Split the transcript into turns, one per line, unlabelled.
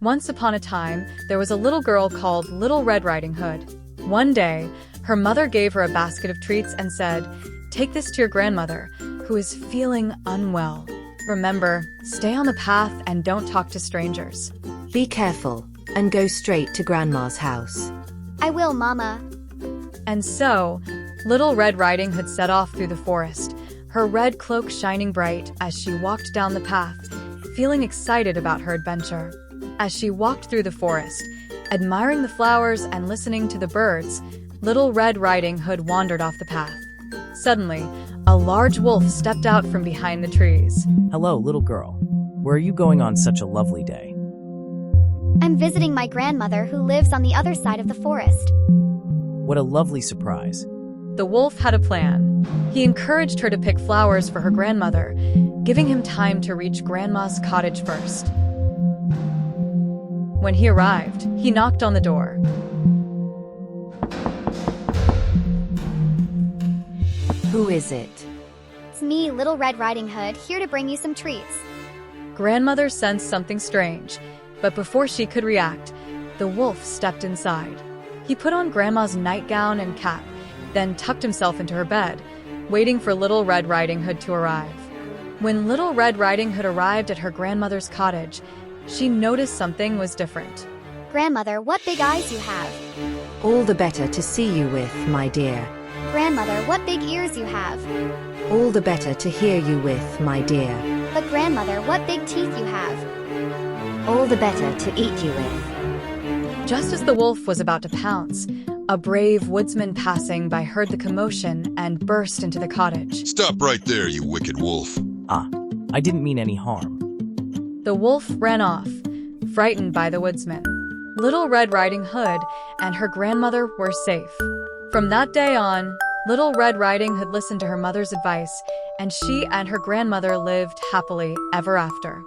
Once upon a time, there was a little girl called Little Red Riding Hood. One day, her mother gave her a basket of treats and said, "Take this to your grandmother, who is feeling unwell. Remember, stay on the path and don't talk to strangers."
Be careful and go straight to Grandma's house.
I will, Mama.
And so, Little Red Riding Hood set off through the forest, her red cloak shining bright as she walked down the path, feeling excited about her adventure. As she walked through the forest, admiring the flowers and listening to the birds, Little Red Riding Hood wandered off the path. Suddenly, a large wolf stepped out from behind the trees.
Hello, little girl. Where are you going on such a lovely day?
I'm visiting my grandmother who lives on the other side of the forest.
What a lovely surprise.
The wolf had a plan. He encouraged her to pick flowers for her grandmother, giving him time to reach Grandma's cottage first. When he arrived, he knocked on the door.
Who is it?
It's me, Little Red Riding Hood, here to bring you some treats.
Grandmother sensed something strange, but before she could react, the wolf stepped inside. He put on Grandma's nightgown and cap, then tucked himself into her bed, waiting for Little Red Riding Hood to arrive. When Little Red Riding Hood arrived at her grandmother's cottage, she noticed something was different.
Grandmother, what big eyes you have.
All the better to see you with, my dear.
Grandmother, what big ears you have.
All the better to hear you with, my dear.
But grandmother, what big teeth you have.
All the better to eat you with.
Just as the wolf was about to pounce, a brave woodsman passing by heard the commotion and burst into the cottage.
Stop right there, you wicked wolf.
I didn't mean any harm.
The wolf ran off, frightened by the woodsman. Little Red Riding Hood and her grandmother were safe. From that day on, Little Red Riding Hood listened to her mother's advice, and she and her grandmother lived happily ever after.